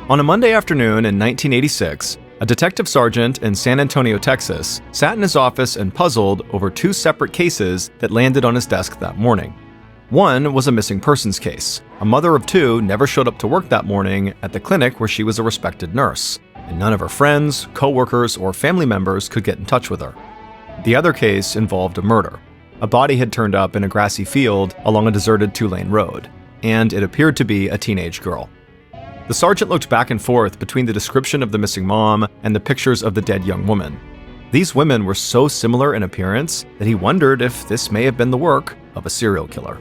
On a Monday afternoon in 1986, a detective sergeant in San Antonio, Texas, sat in his office and puzzled over two separate cases that landed on his desk that morning. One was a missing persons case. A mother of two never showed up to work that morning at the clinic where she was a respected nurse, and none of her friends, co-workers, or family members could get in touch with her. The other case involved a murder. A body had turned up in a grassy field along a deserted two-lane road, and it appeared to be a teenage girl. The sergeant looked back and forth between the description of the missing mom and the pictures of the dead young woman. These women were so similar in appearance that he wondered if this may have been the work of a serial killer.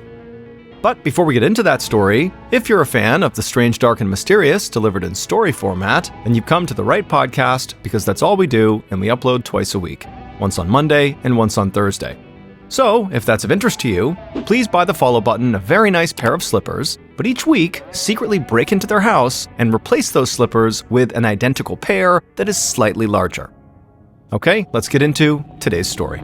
But before we get into that story, if you're a fan of the strange, dark, and mysterious delivered in story format, then you've come to the right podcast, because that's all we do, and we upload twice a week, once on Monday and once on Thursday. So, if that's of interest to you, please buy the follow button a very nice pair of slippers, but each week, secretly break into their house and replace those slippers with an identical pair that is slightly larger. Okay, let's get into today's story.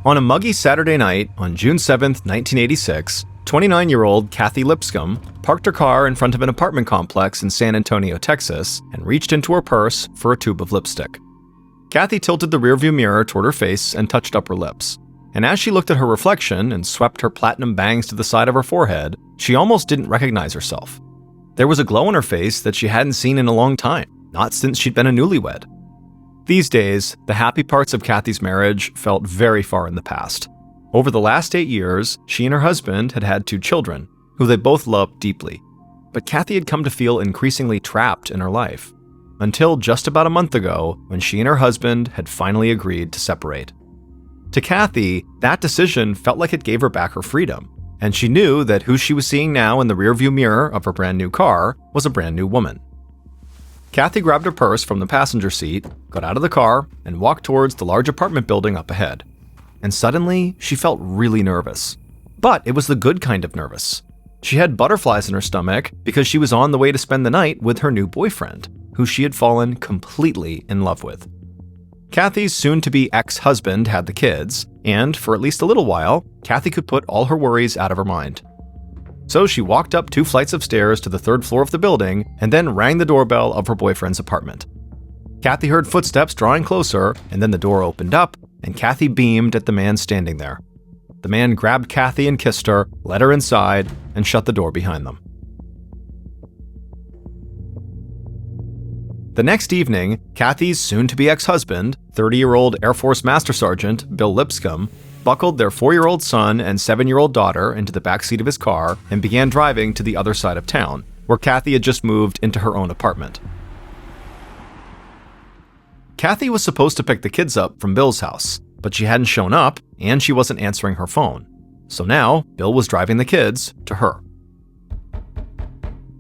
On a muggy Saturday night on June 7, 1986, 29-year-old Kathy Lipscomb parked her car in front of an apartment complex in San Antonio, Texas, and reached into her purse for a tube of lipstick. Kathy tilted the rearview mirror toward her face and touched up her lips. And as she looked at her reflection and swept her platinum bangs to the side of her forehead, she almost didn't recognize herself. There was a glow on her face that she hadn't seen in a long time, not since she'd been a newlywed. These days, the happy parts of Kathy's marriage felt very far in the past. Over the last 8 years, she and her husband had had 2 children, who they both loved deeply. But Kathy had come to feel increasingly trapped in her life, until just about a month ago when she and her husband had finally agreed to separate. To Kathy, that decision felt like it gave her back her freedom, and she knew that who she was seeing now in the rearview mirror of her brand new car was a brand new woman. Kathy grabbed her purse from the passenger seat, got out of the car, and walked towards the large apartment building up ahead. And suddenly, she felt really nervous. But it was the good kind of nervous. She had butterflies in her stomach because she was on the way to spend the night with her new boyfriend, who she had fallen completely in love with. Kathy's soon-to-be ex-husband had the kids, and for at least a little while, Kathy could put all her worries out of her mind. So she walked up 2 flights of stairs to the 3rd floor of the building and then rang the doorbell of her boyfriend's apartment. Kathy heard footsteps drawing closer, and then the door opened up, and Kathy beamed at the man standing there. The man grabbed Kathy and kissed her, led her inside, and shut the door behind them. The next evening, Kathy's soon-to-be ex-husband, 30-year-old Air Force Master Sergeant Bill Lipscomb, buckled their 4-year-old son and 7-year-old daughter into the backseat of his car and began driving to the other side of town, where Kathy had just moved into her own apartment. Kathy was supposed to pick the kids up from Bill's house, but she hadn't shown up and she wasn't answering her phone. So now, Bill was driving the kids to her.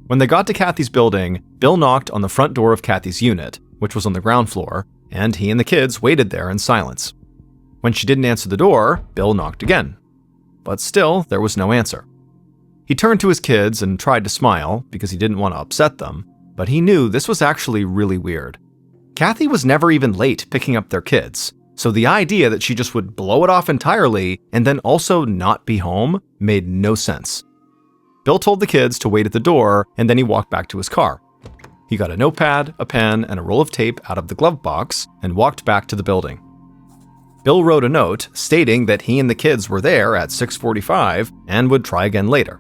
When they got to Kathy's building, Bill knocked on the front door of Kathy's unit, which was on the ground floor, and he and the kids waited there in silence. When she didn't answer the door, Bill knocked again. But still, there was no answer. He turned to his kids and tried to smile because he didn't want to upset them, but he knew this was actually really weird. Kathy was never even late picking up their kids, so the idea that she just would blow it off entirely and then also not be home made no sense. Bill told the kids to wait at the door, and then he walked back to his car. He got a notepad, a pen, and a roll of tape out of the glove box and walked back to the building. Bill wrote a note stating that he and the kids were there at 6:45 and would try again later.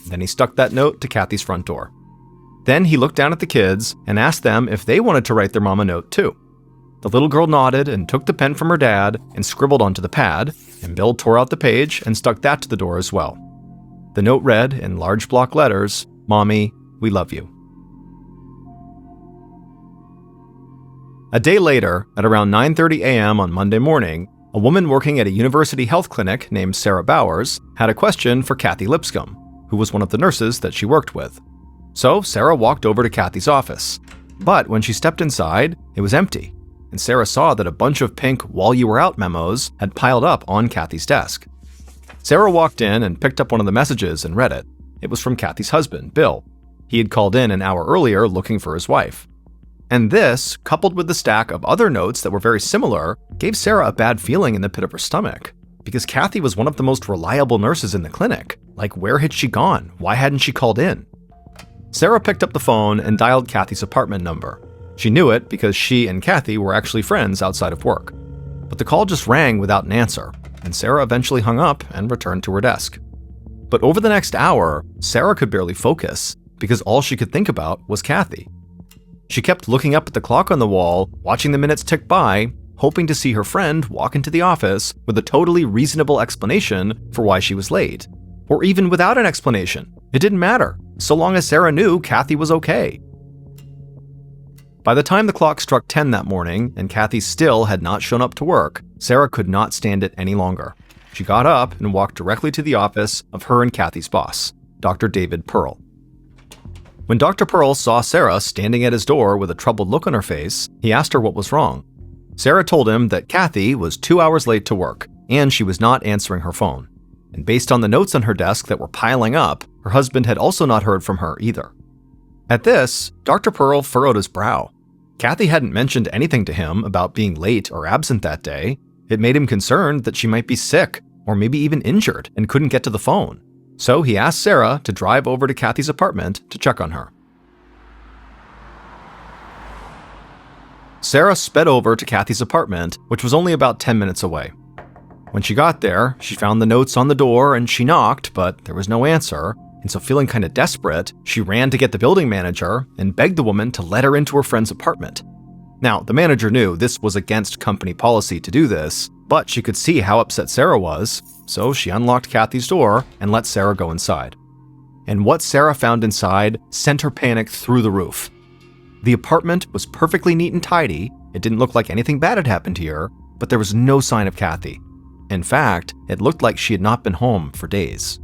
Then he stuck that note to Kathy's front door. Then he looked down at the kids and asked them if they wanted to write their mom a note too. The little girl nodded and took the pen from her dad and scribbled onto the pad, and Bill tore out the page and stuck that to the door as well. The note read in large block letters, "Mommy, we love you." A day later, at around 9:30 a.m. on Monday morning, a woman working at a university health clinic named Sarah Bowers had a question for Kathy Lipscomb, who was one of the nurses that she worked with. So Sarah walked over to Kathy's office. But when she stepped inside, it was empty, and Sarah saw that a bunch of pink "while you were out" memos had piled up on Kathy's desk. Sarah walked in and picked up one of the messages and read it. It was from Kathy's husband, Bill. He had called in an hour earlier looking for his wife. And this, coupled with the stack of other notes that were very similar, gave Sarah a bad feeling in the pit of her stomach. Because Kathy was one of the most reliable nurses in the clinic. Like, where had she gone? Why hadn't she called in? Sarah picked up the phone and dialed Kathy's apartment number. She knew it because she and Kathy were actually friends outside of work. But the call just rang without an answer, and Sarah eventually hung up and returned to her desk. But over the next hour, Sarah could barely focus because all she could think about was Kathy. She kept looking up at the clock on the wall, watching the minutes tick by, hoping to see her friend walk into the office with a totally reasonable explanation for why she was late. Or even without an explanation. It didn't matter, so long as Sarah knew Kathy was okay. By the time the clock struck 10 that morning and Kathy still had not shown up to work, Sarah could not stand it any longer. She got up and walked directly to the office of her and Kathy's boss, Dr. David Pearl. When Dr. Pearl saw Sarah standing at his door with a troubled look on her face, he asked her what was wrong. Sarah told him that Kathy was 2 hours late to work, and she was not answering her phone. And based on the notes on her desk that were piling up, her husband had also not heard from her either. At this, Dr. Pearl furrowed his brow. Kathy hadn't mentioned anything to him about being late or absent that day. It made him concerned that she might be sick, or maybe even injured, and couldn't get to the phone. So he asked Sarah to drive over to Kathy's apartment to check on her. Sarah sped over to Kathy's apartment, which was only about 10 minutes away. When she got there, she found the notes on the door and she knocked, but there was no answer. And so feeling kind of desperate, she ran to get the building manager and begged the woman to let her into her friend's apartment. Now, the manager knew this was against company policy to do this, but she could see how upset Sarah was, so she unlocked Kathy's door and let Sarah go inside. And what Sarah found inside sent her panic through the roof. The apartment was perfectly neat and tidy. It didn't look like anything bad had happened here, but there was no sign of Kathy. In fact, it looked like she had not been home for days.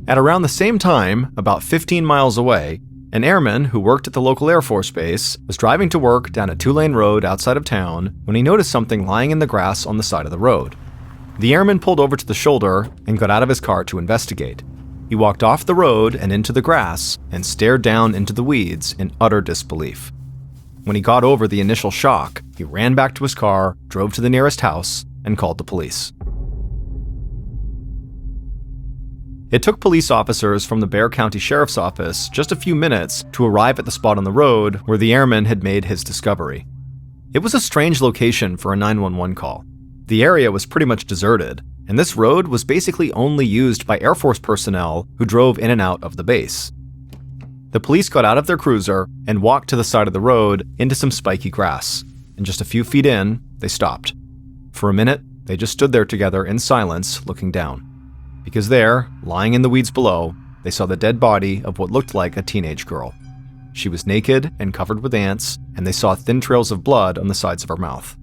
At around the same time, about 15 miles away, an airman who worked at the local Air Force Base was driving to work down a 2-lane road outside of town when he noticed something lying in the grass on the side of the road. The airman pulled over to the shoulder and got out of his car to investigate. He walked off the road and into the grass and stared down into the weeds in utter disbelief. When he got over the initial shock, he ran back to his car, drove to the nearest house, and called the police. It took police officers from the Bexar County Sheriff's Office just a few minutes to arrive at the spot on the road where the airman had made his discovery. It was a strange location for a 911 call. The area was pretty much deserted, and this road was basically only used by Air Force personnel who drove in and out of the base. The police got out of their cruiser and walked to the side of the road into some spiky grass, and just a few feet in, they stopped. For a minute, they just stood there together in silence, looking down. Because there, lying in the weeds below, they saw the dead body of what looked like a teenage girl. She was naked and covered with ants, and they saw thin trails of blood on the sides of her mouth.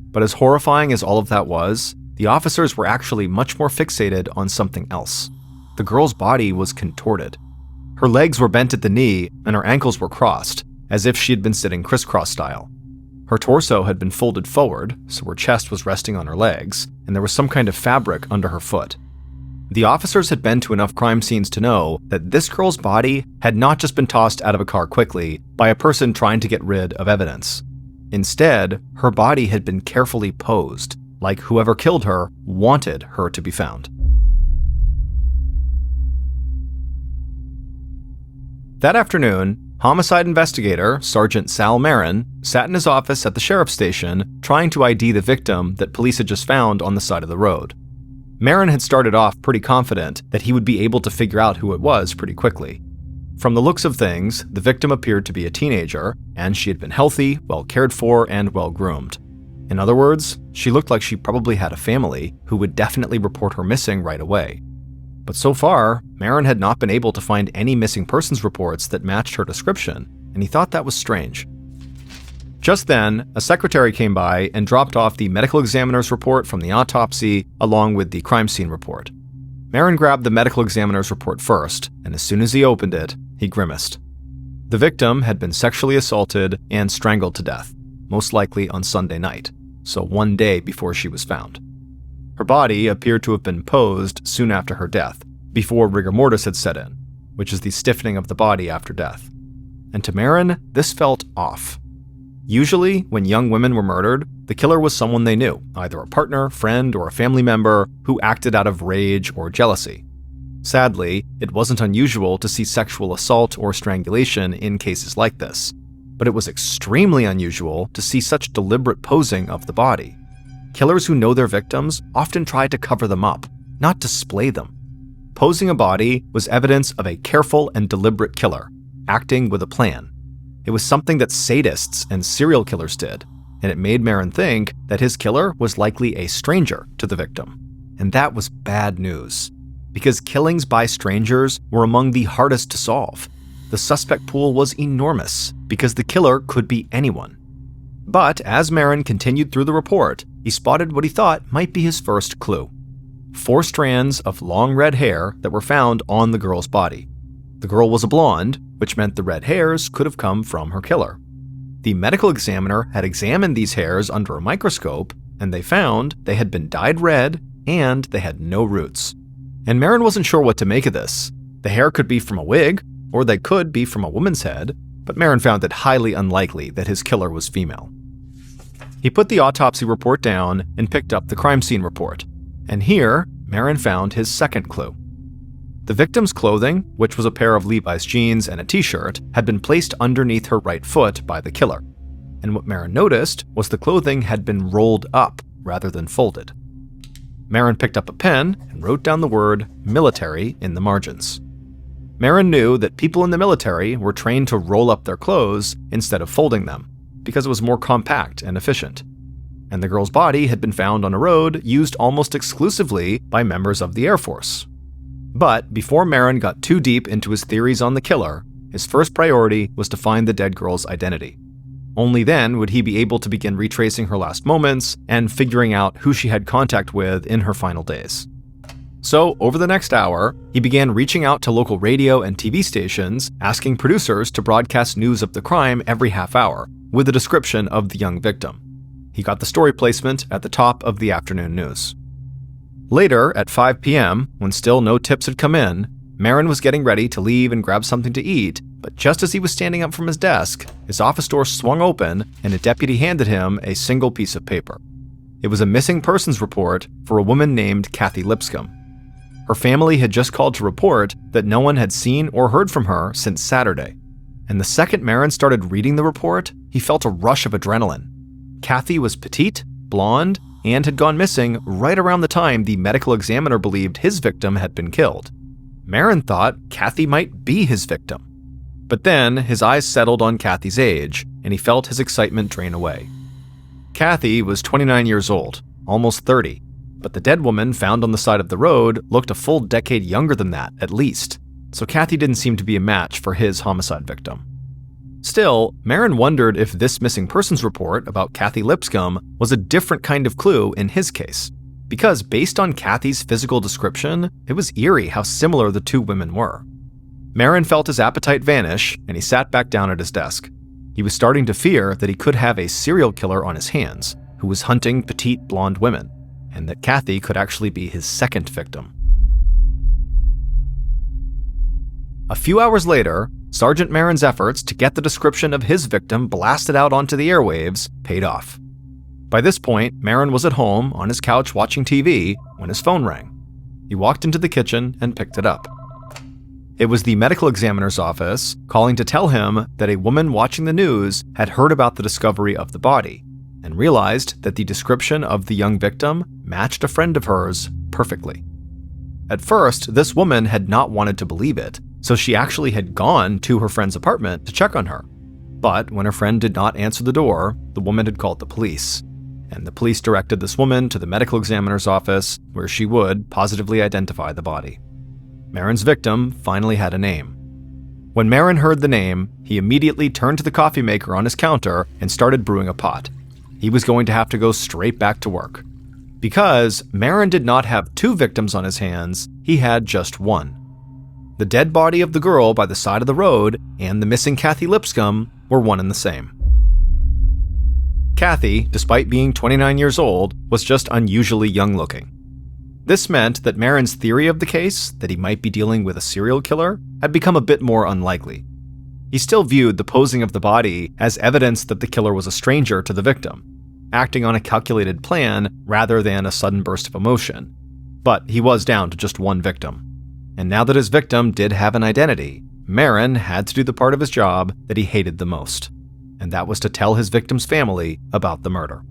But as horrifying as all of that was, the officers were actually much more fixated on something else. The girl's body was contorted. Her legs were bent at the knee, and her ankles were crossed, as if she had been sitting crisscross style. Her torso had been folded forward, so her chest was resting on her legs, and there was some kind of fabric under her foot. The officers had been to enough crime scenes to know that this girl's body had not just been tossed out of a car quickly by a person trying to get rid of evidence. Instead, her body had been carefully posed, like whoever killed her wanted her to be found. That afternoon, homicide investigator Sergeant Sal Marin sat in his office at the sheriff's station trying to ID the victim that police had just found on the side of the road. Marin had started off pretty confident that he would be able to figure out who it was pretty quickly. From the looks of things, the victim appeared to be a teenager, and she had been healthy, well cared for, and well groomed. In other words, she looked like she probably had a family who would definitely report her missing right away. But so far, Marin had not been able to find any missing persons reports that matched her description, and he thought that was strange. Just then, a secretary came by and dropped off the medical examiner's report from the autopsy along with the crime scene report. Marin grabbed the medical examiner's report first, and as soon as he opened it, he grimaced. The victim had been sexually assaulted and strangled to death, most likely on Sunday night, so one day before she was found. Her body appeared to have been posed soon after her death, before rigor mortis had set in, which is the stiffening of the body after death. And to Marin, this felt off. Usually, when young women were murdered, the killer was someone they knew, either a partner, friend, or a family member who acted out of rage or jealousy. Sadly, it wasn't unusual to see sexual assault or strangulation in cases like this, but it was extremely unusual to see such deliberate posing of the body. Killers who know their victims often try to cover them up, not display them. Posing a body was evidence of a careful and deliberate killer, acting with a plan. It was something that sadists and serial killers did, and it made Marin think that his killer was likely a stranger to the victim. And that was bad news, because killings by strangers were among the hardest to solve. The suspect pool was enormous, because the killer could be anyone. But as Marin continued through the report, he spotted what he thought might be his first clue. 4 strands of long red hair that were found on the girl's body. The girl was a blonde, which meant the red hairs could have come from her killer. The medical examiner had examined these hairs under a microscope, and they found they had been dyed red and they had no roots. And Marin wasn't sure what to make of this. The hair could be from a wig, or they could be from a woman's head, but Marin found it highly unlikely that his killer was female. He put the autopsy report down and picked up the crime scene report, and here, Marin found his second clue. The victim's clothing, which was a pair of Levi's jeans and a t-shirt, had been placed underneath her right foot by the killer. And what Marin noticed was the clothing had been rolled up rather than folded. Marin picked up a pen and wrote down the word military in the margins. Marin knew that people in the military were trained to roll up their clothes instead of folding them, because it was more compact and efficient. And the girl's body had been found on a road used almost exclusively by members of the Air Force. But before Marin got too deep into his theories on the killer, his first priority was to find the dead girl's identity. Only then would he be able to begin retracing her last moments and figuring out who she had contact with in her final days. So, over the next hour, he began reaching out to local radio and TV stations, asking producers to broadcast news of the crime every half hour, with a description of the young victim. He got the story placement at the top of the afternoon news. Later, at 5 p.m., when still no tips had come in, Marin was getting ready to leave and grab something to eat, but just as he was standing up from his desk, his office door swung open and a deputy handed him a single piece of paper. It was a missing persons report for a woman named Kathy Lipscomb. Her family had just called to report that no one had seen or heard from her since Saturday. And the second Marin started reading the report, he felt a rush of adrenaline. Kathy was petite, blonde, and had gone missing right around the time the medical examiner believed his victim had been killed. Marin thought Kathy might be his victim. But then his eyes settled on Kathy's age, and he felt his excitement drain away. Kathy was 29 years old, almost 30, but the dead woman found on the side of the road looked a full decade younger than that, at least, so Kathy didn't seem to be a match for his homicide victim. Still, Marin wondered if this missing persons report about Kathy Lipscomb was a different kind of clue in his case, because based on Kathy's physical description, it was eerie how similar the two women were. Marin felt his appetite vanish, and he sat back down at his desk. He was starting to fear that he could have a serial killer on his hands, who was hunting petite blonde women, and that Kathy could actually be his second victim. A few hours later, Sergeant Marin's efforts to get the description of his victim blasted out onto the airwaves paid off. By this point, Marin was at home on his couch watching TV when his phone rang. He walked into the kitchen and picked it up. It was the medical examiner's office calling to tell him that a woman watching the news had heard about the discovery of the body and realized that the description of the young victim matched a friend of hers perfectly. At first, this woman had not wanted to believe it, so she actually had gone to her friend's apartment to check on her. But when her friend did not answer the door, the woman had called the police, and the police directed this woman to the medical examiner's office, where she would positively identify the body. Marin's victim finally had a name. When Marin heard the name, he immediately turned to the coffee maker on his counter and started brewing a pot. He was going to have to go straight back to work. Because Marin did not have 2 victims on his hands, he had just one. The dead body of the girl by the side of the road and the missing Kathy Lipscomb were one and the same. Kathy, despite being 29 years old, was just unusually young-looking. This meant that Marin's theory of the case, that he might be dealing with a serial killer, had become a bit more unlikely. He still viewed the posing of the body as evidence that the killer was a stranger to the victim, acting on a calculated plan rather than a sudden burst of emotion. But he was down to just one victim. And now that his victim did have an identity, Marin had to do the part of his job that he hated the most, and that was to tell his victim's family about the murder.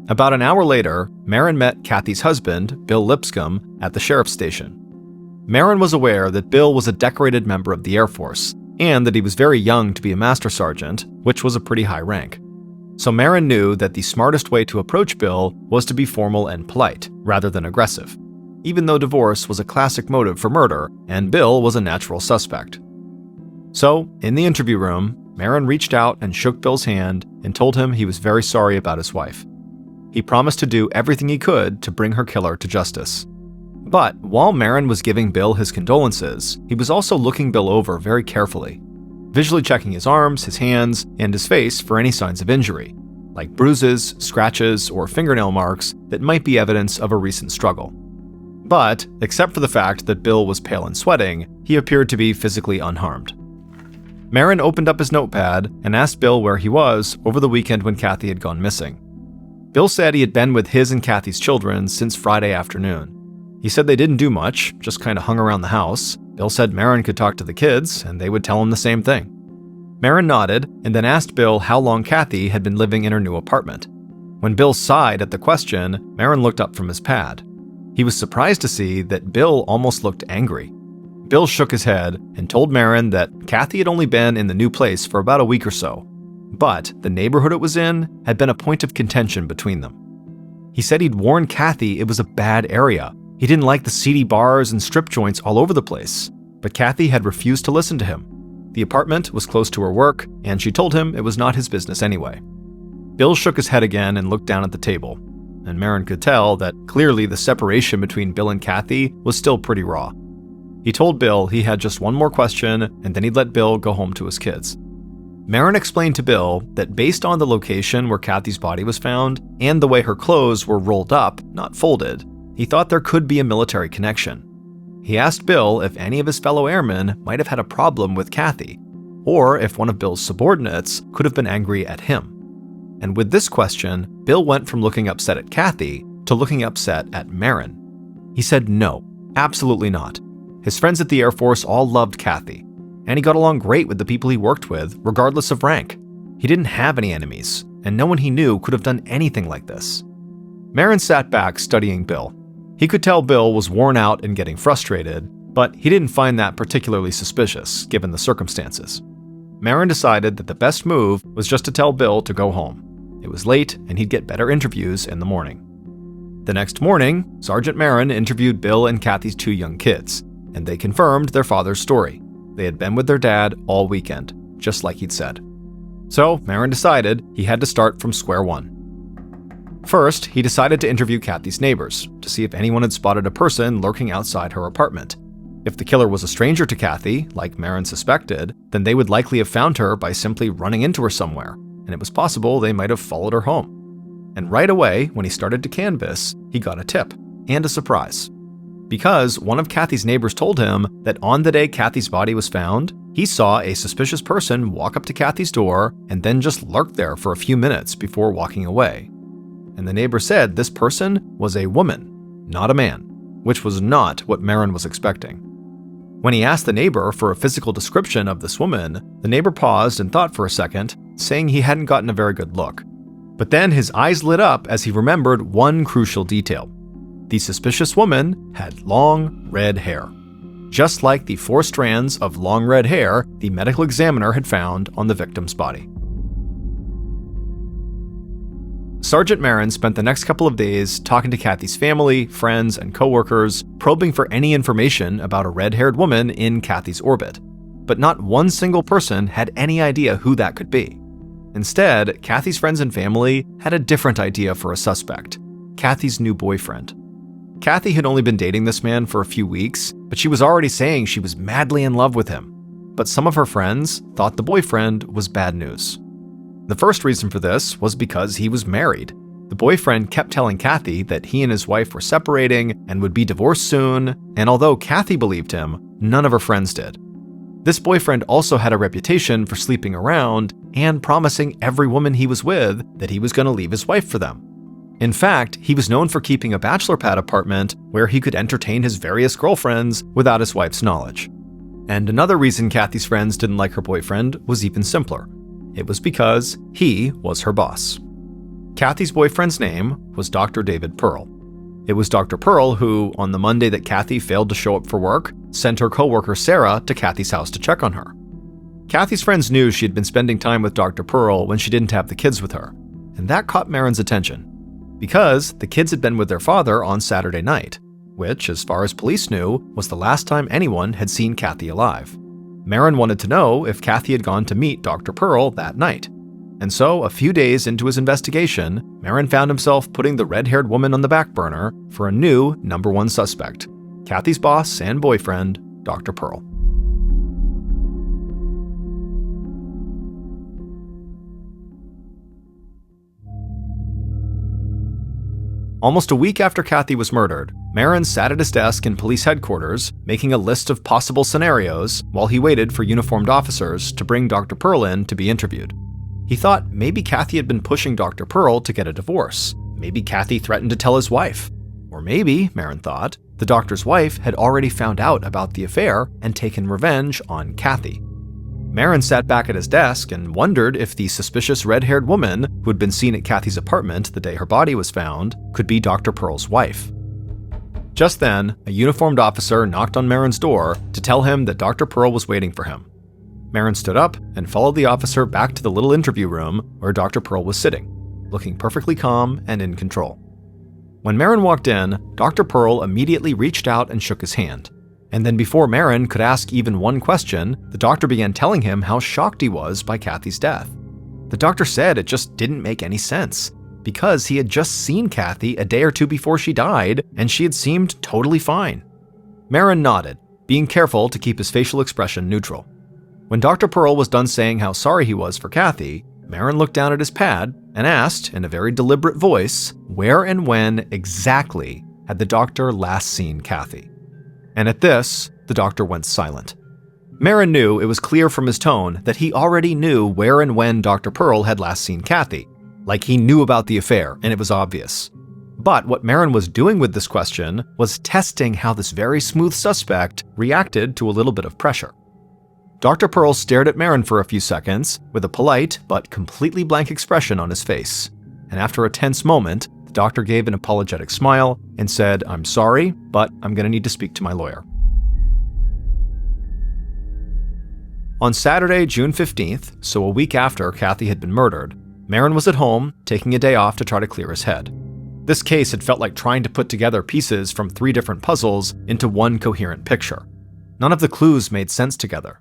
About an hour later, Marin met Kathy's husband, Bill Lipscomb, at the sheriff's station. Marin was aware that Bill was a decorated member of the Air Force, and that he was very young to be a master sergeant, which was a pretty high rank. So Marin knew that the smartest way to approach Bill was to be formal and polite, rather than aggressive, even though divorce was a classic motive for murder, and Bill was a natural suspect. So, in the interview room, Marin reached out and shook Bill's hand and told him he was very sorry about his wife. He promised to do everything he could to bring her killer to justice. But while Marin was giving Bill his condolences, he was also looking Bill over very carefully, visually checking his arms, his hands, and his face for any signs of injury, like bruises, scratches, or fingernail marks that might be evidence of a recent struggle. But, except for the fact that Bill was pale and sweating, he appeared to be physically unharmed. Marin opened up his notepad and asked Bill where he was over the weekend when Kathy had gone missing. Bill said he had been with his and Kathy's children since Friday afternoon. He said they didn't do much, just kind of hung around the house. Bill said Marin could talk to the kids, and they would tell him the same thing. Marin nodded, and then asked Bill how long Kathy had been living in her new apartment. When Bill sighed at the question, Marin looked up from his pad. He was surprised to see that Bill almost looked angry. Bill shook his head and told Marin that Kathy had only been in the new place for about a week or so, but the neighborhood it was in had been a point of contention between them. He said he'd warned Kathy it was a bad area. He didn't like the seedy bars and strip joints all over the place, but Kathy had refused to listen to him. The apartment was close to her work, and she told him it was not his business anyway. Bill shook his head again and looked down at the table, and Marin could tell that clearly the separation between Bill and Kathy was still pretty raw. He told Bill he had just one more question, and then he'd let Bill go home to his kids. Marin explained to Bill that based on the location where Kathy's body was found, and the way her clothes were rolled up, not folded, he thought there could be a military connection. He asked Bill if any of his fellow airmen might have had a problem with Kathy, or if one of Bill's subordinates could have been angry at him. And with this question, Bill went from looking upset at Kathy to looking upset at Marin. He said no, absolutely not. His friends at the Air Force all loved Kathy, and he got along great with the people he worked with, regardless of rank. He didn't have any enemies, and no one he knew could have done anything like this. Marin sat back studying Bill. He could tell Bill was worn out and getting frustrated, but he didn't find that particularly suspicious, given the circumstances. Marin decided that the best move was just to tell Bill to go home. It was late, and he'd get better interviews in the morning. The next morning, Sergeant Marin interviewed Bill and Kathy's 2 young kids, and they confirmed their father's story. They had been with their dad all weekend, just like he'd said. So Marin decided he had to start from square one. First, he decided to interview Kathy's neighbors to see if anyone had spotted a person lurking outside her apartment. If the killer was a stranger to Kathy, like Marin suspected, then they would likely have found her by simply running into her somewhere, and it was possible they might have followed her home. And right away, when he started to canvass, he got a tip and a surprise. Because one of Kathy's neighbors told him that on the day Kathy's body was found, he saw a suspicious person walk up to Kathy's door and then just lurk there for a few minutes before walking away. And the neighbor said this person was a woman, not a man, which was not what Marin was expecting. When he asked the neighbor for a physical description of this woman, the neighbor paused and thought for a second, saying he hadn't gotten a very good look. But then his eyes lit up as he remembered one crucial detail. The suspicious woman had long, red hair, just like the 4 strands of long red hair the medical examiner had found on the victim's body. Sergeant Marin spent the next couple of days talking to Kathy's family, friends, and coworkers, probing for any information about a red-haired woman in Kathy's orbit. But not one single person had any idea who that could be. Instead, Kathy's friends and family had a different idea for a suspect: Kathy's new boyfriend. Kathy had only been dating this man for a few weeks, but she was already saying she was madly in love with him. But some of her friends thought the boyfriend was bad news. The first reason for this was because he was married. The boyfriend kept telling Kathy that he and his wife were separating and would be divorced soon, and although Kathy believed him, none of her friends did. This boyfriend also had a reputation for sleeping around and promising every woman he was with that he was going to leave his wife for them. In fact, he was known for keeping a bachelor pad apartment where he could entertain his various girlfriends without his wife's knowledge. And another reason Kathy's friends didn't like her boyfriend was even simpler. It was because he was her boss. Kathy's boyfriend's name was Dr. David Pearl. It was Dr. Pearl who, on the Monday that Kathy failed to show up for work, sent her coworker Sarah to Kathy's house to check on her. Kathy's friends knew she had been spending time with Dr. Pearl when she didn't have the kids with her, and that caught Marin's attention. Because the kids had been with their father on Saturday night, which, as far as police knew, was the last time anyone had seen Kathy alive. Marin wanted to know if Kathy had gone to meet Dr. Pearl that night. And so, a few days into his investigation, Marin found himself putting the red-haired woman on the back burner for a new number one suspect: Kathy's boss and boyfriend, Dr. Pearl. Almost a week after Kathy was murdered, Marin sat at his desk in police headquarters, making a list of possible scenarios while he waited for uniformed officers to bring Dr. Pearl in to be interviewed. He thought maybe Kathy had been pushing Dr. Pearl to get a divorce. Maybe Kathy threatened to tell his wife. Or maybe, Marin thought, the doctor's wife had already found out about the affair and taken revenge on Kathy. Marin sat back at his desk and wondered if the suspicious red-haired woman who had been seen at Kathy's apartment the day her body was found could be Dr. Pearl's wife. Just then, a uniformed officer knocked on Marin's door to tell him that Dr. Pearl was waiting for him. Marin stood up and followed the officer back to the little interview room where Dr. Pearl was sitting, looking perfectly calm and in control. When Marin walked in, Dr. Pearl immediately reached out and shook his hand. And then before Marin could ask even one question, the doctor began telling him how shocked he was by Kathy's death. The doctor said it just didn't make any sense, because he had just seen Kathy a day or two before she died, and she had seemed totally fine. Marin nodded, being careful to keep his facial expression neutral. When Dr. Pearl was done saying how sorry he was for Kathy, Marin looked down at his pad and asked, in a very deliberate voice, where and when exactly had the doctor last seen Kathy. And at this, the doctor went silent. Marin knew it was clear from his tone that he already knew where and when Dr. Pearl had last seen Kathy, like he knew about the affair, and it was obvious. But what Marin was doing with this question was testing how this very smooth suspect reacted to a little bit of pressure. Dr. Pearl stared at Marin for a few seconds with a polite but completely blank expression on his face, and after a tense moment, the doctor gave an apologetic smile and said, "I'm sorry, but I'm going to need to speak to my lawyer." On Saturday, June 15th, so a week after Kathy had been murdered, Marin was at home, taking a day off to try to clear his head. This case had felt like trying to put together pieces from 3 different puzzles into one coherent picture. None of the clues made sense together.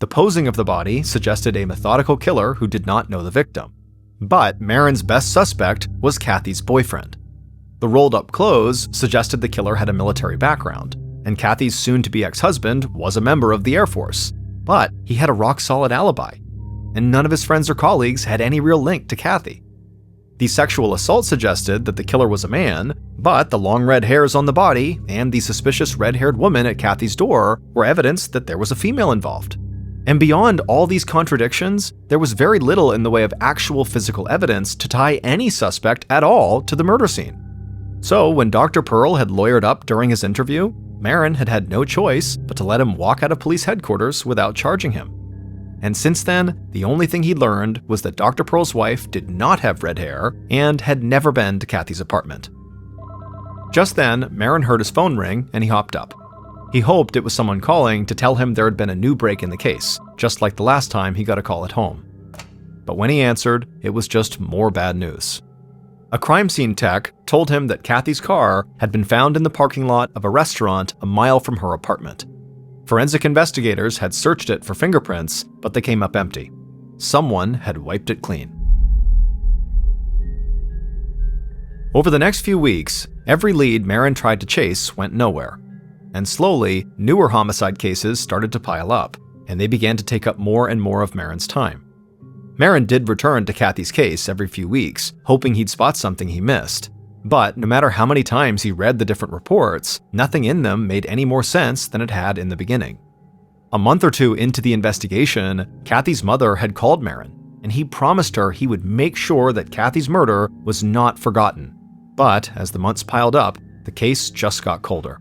The posing of the body suggested a methodical killer who did not know the victim. But Marin's best suspect was Kathy's boyfriend. The rolled-up clothes suggested the killer had a military background, and Kathy's soon-to-be ex-husband was a member of the Air Force. But he had a rock-solid alibi, and none of his friends or colleagues had any real link to Kathy. The sexual assault suggested that the killer was a man, but the long red hairs on the body and the suspicious red-haired woman at Kathy's door were evidence that there was a female involved. And beyond all these contradictions, there was very little in the way of actual physical evidence to tie any suspect at all to the murder scene. So when Dr. Pearl had lawyered up during his interview, Marin had had no choice but to let him walk out of police headquarters without charging him. And since then, the only thing he learned was that Dr. Pearl's wife did not have red hair and had never been to Kathy's apartment. Just then, Marin heard his phone ring and he hopped up. He hoped it was someone calling to tell him there had been a new break in the case, just like the last time he got a call at home. But when he answered, it was just more bad news. A crime scene tech told him that Kathy's car had been found in the parking lot of a restaurant a mile from her apartment. Forensic investigators had searched it for fingerprints, but they came up empty. Someone had wiped it clean. Over the next few weeks, every lead Marin tried to chase went nowhere. And slowly, newer homicide cases started to pile up, and they began to take up more and more of Marin's time. Marin did return to Kathy's case every few weeks, hoping he'd spot something he missed. But no matter how many times he read the different reports, nothing in them made any more sense than it had in the beginning. A month or two into the investigation, Kathy's mother had called Marin, and he promised her he would make sure that Kathy's murder was not forgotten. But as the months piled up, the case just got colder.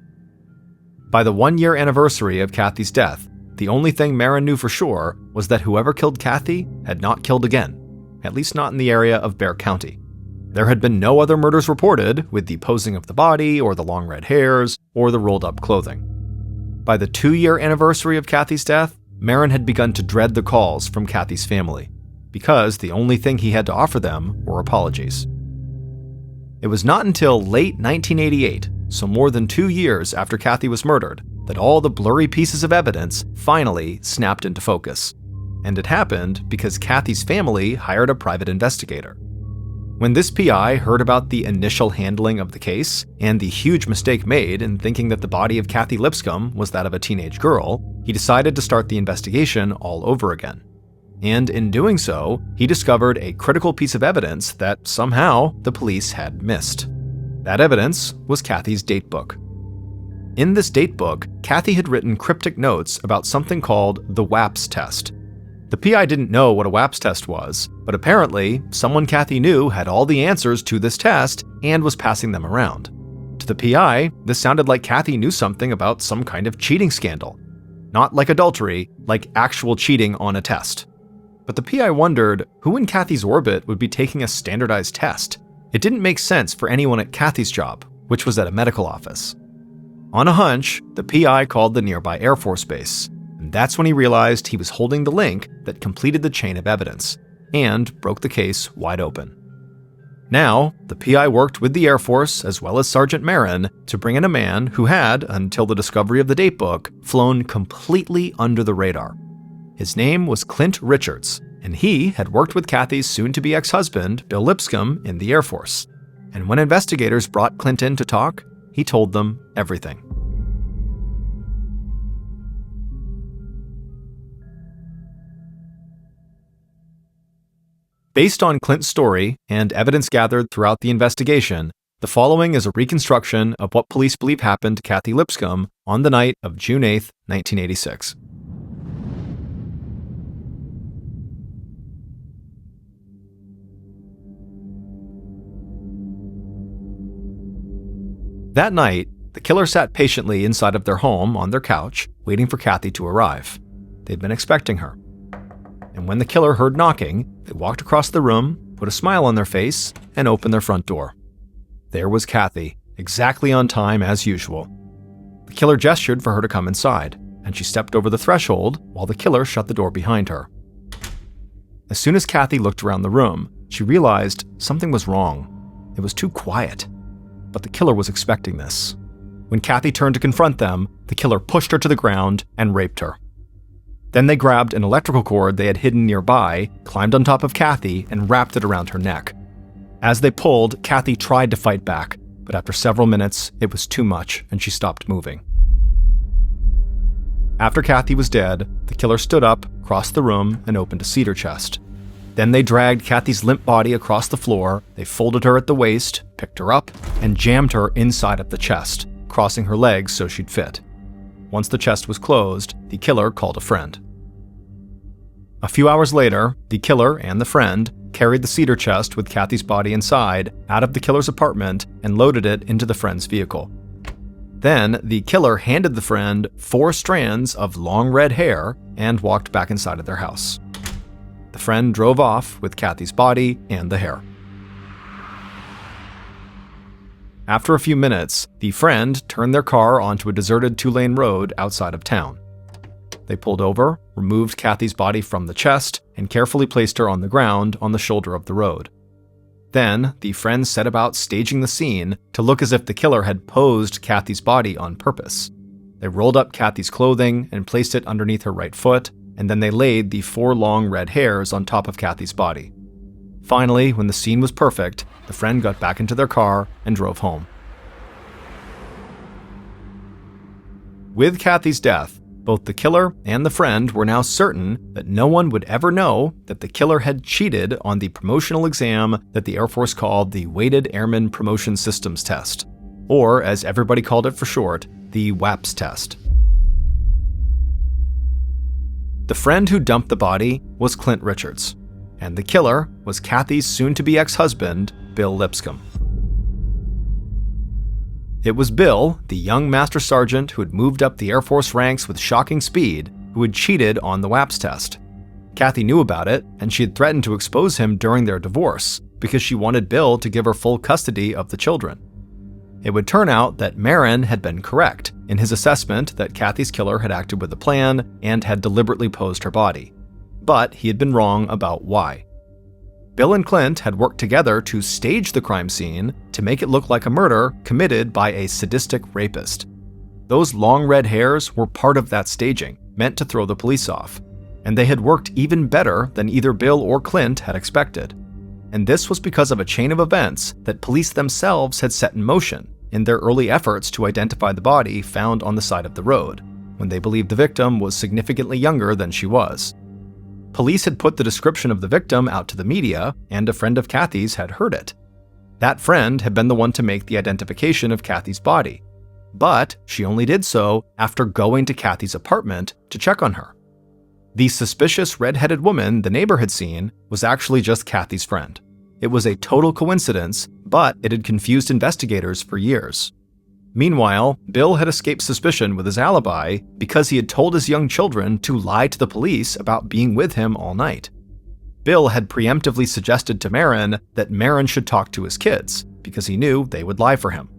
By the 1-year anniversary of Kathy's death, the only thing Marin knew for sure was that whoever killed Kathy had not killed again, at least not in the area of Bexar County. There had been no other murders reported with the posing of the body or the long red hairs or the rolled up clothing. By the 2-year anniversary of Kathy's death, Marin had begun to dread the calls from Kathy's family, because the only thing he had to offer them were apologies. It was not until late 1988, so more than 2 years after Kathy was murdered, that all the blurry pieces of evidence finally snapped into focus. And it happened because Kathy's family hired a private investigator. When this PI heard about the initial handling of the case and the huge mistake made in thinking that the body of Kathy Lipscomb was that of a teenage girl, he decided to start the investigation all over again. And in doing so, he discovered a critical piece of evidence that somehow the police had missed. That evidence was Kathy's datebook. In this datebook, Kathy had written cryptic notes about something called the WAPS test. The PI didn't know what a WAPS test was, but apparently, someone Kathy knew had all the answers to this test and was passing them around. To the PI, this sounded like Kathy knew something about some kind of cheating scandal. Not like adultery, like actual cheating on a test. But the PI wondered who in Kathy's orbit would be taking a standardized test. It didn't make sense for anyone at Kathy's job, which was at a medical office. On a hunch, the PI called the nearby Air Force Base, and that's when he realized he was holding the link that completed the chain of evidence, and broke the case wide open. Now, the PI worked with the Air Force as well as Sergeant Marin to bring in a man who had, until the discovery of the datebook, flown completely under the radar. His name was Clint Richards, and he had worked with Kathy's soon-to-be ex-husband, Bill Lipscomb, in the Air Force. And when investigators brought Clint in to talk, he told them everything. Based on Clint's story and evidence gathered throughout the investigation, the following is a reconstruction of what police believe happened to Kathy Lipscomb on the night of June 8, 1986. That night, the killer sat patiently inside of their home on their couch, waiting for Kathy to arrive. They'd been expecting her. And when the killer heard knocking, they walked across the room, put a smile on their face, and opened their front door. There was Kathy, exactly on time as usual. The killer gestured for her to come inside, and she stepped over the threshold while the killer shut the door behind her. As soon as Kathy looked around the room, she realized something was wrong. It was too quiet. But the killer was expecting this. When Kathy turned to confront them, the killer pushed her to the ground and raped her. Then they grabbed an electrical cord they had hidden nearby, climbed on top of Kathy, and wrapped it around her neck. As they pulled, Kathy tried to fight back, but after several minutes, it was too much and she stopped moving. After Kathy was dead, the killer stood up, crossed the room, and opened a cedar chest. Then they dragged Kathy's limp body across the floor, they folded her at the waist, picked her up, and jammed her inside of the chest, crossing her legs so she'd fit. Once the chest was closed, the killer called a friend. A few hours later, the killer and the friend carried the cedar chest with Kathy's body inside out of the killer's apartment and loaded it into the friend's vehicle. Then, the killer handed the friend 4 strands of long red hair and walked back inside of their house. The friend drove off with Kathy's body and the hair. After a few minutes, the friend turned their car onto a deserted 2-lane road outside of town. They pulled over, removed Kathy's body from the chest, and carefully placed her on the ground on the shoulder of the road. Then, the friends set about staging the scene to look as if the killer had posed Kathy's body on purpose. They rolled up Kathy's clothing and placed it underneath her right foot, and then they laid the 4 long red hairs on top of Kathy's body. Finally, when the scene was perfect, the friend got back into their car and drove home. With Kathy's death, both the killer and the friend were now certain that no one would ever know that the killer had cheated on the promotional exam that the Air Force called the Weighted Airman Promotion Systems Test, or as everybody called it for short, the WAPS test. The friend who dumped the body was Clint Richards, and the killer was Kathy's soon-to-be ex-husband, Bill Lipscomb. It was Bill, the young master sergeant who had moved up the Air Force ranks with shocking speed, who had cheated on the WAPS test. Kathy knew about it, and she had threatened to expose him during their divorce because she wanted Bill to give her full custody of the children. It would turn out that Marin had been correct in his assessment that Kathy's killer had acted with a plan and had deliberately posed her body. But he had been wrong about why. Bill and Clint had worked together to stage the crime scene to make it look like a murder committed by a sadistic rapist. Those long red hairs were part of that staging, meant to throw the police off, and they had worked even better than either Bill or Clint had expected. And this was because of a chain of events that police themselves had set in motion in their early efforts to identify the body found on the side of the road, when they believed the victim was significantly younger than she was. Police had put the description of the victim out to the media, and a friend of Kathy's had heard it. That friend had been the one to make the identification of Kathy's body, but she only did so after going to Kathy's apartment to check on her. The suspicious red-headed woman the neighbor had seen was actually just Kathy's friend. It was a total coincidence, but it had confused investigators for years. Meanwhile, Bill had escaped suspicion with his alibi because he had told his young children to lie to the police about being with him all night. Bill had preemptively suggested to Marin that Marin should talk to his kids because he knew they would lie for him.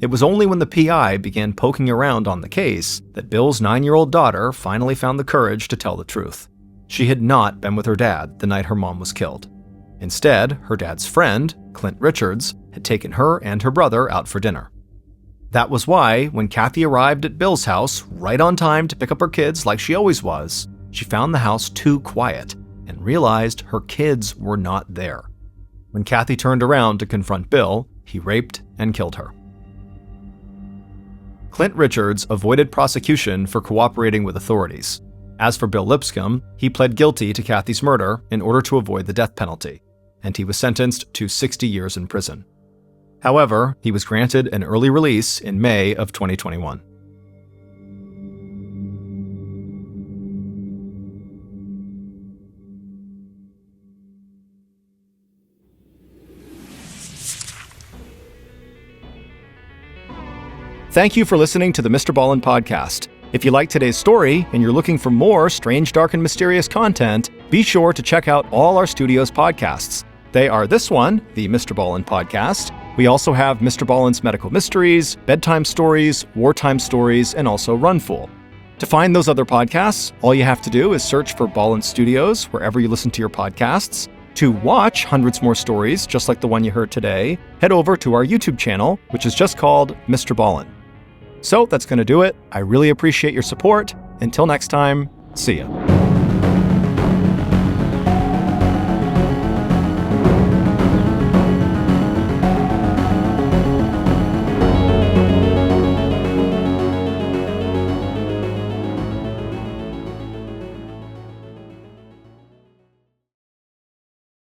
It was only when the PI began poking around on the case that Bill's 9-year-old daughter finally found the courage to tell the truth. She had not been with her dad the night her mom was killed. Instead, her dad's friend, Clint Richards, had taken her and her brother out for dinner. That was why, when Kathy arrived at Bill's house right on time to pick up her kids like she always was, she found the house too quiet and realized her kids were not there. When Kathy turned around to confront Bill, he raped and killed her. Clint Richards avoided prosecution for cooperating with authorities. As for Bill Lipscomb, he pled guilty to Kathy's murder in order to avoid the death penalty, and he was sentenced to 60 years in prison. However, he was granted an early release in May of 2021. Thank you for listening to the MrBallen Podcast. If you like today's story and you're looking for more strange, dark, and mysterious content, be sure to check out all our studio's podcasts. They are this one, the MrBallen Podcast. We also have Mr. Ballen's Medical Mysteries, Bedtime Stories, Wartime Stories, and also Runful. To find those other podcasts, all you have to do is search for Ballen Studios wherever you listen to your podcasts. To watch hundreds more stories, just like the one you heard today, head over to our YouTube channel, which is just called Mr. Ballen. So that's going to do it. I really appreciate your support. Until next time, see ya.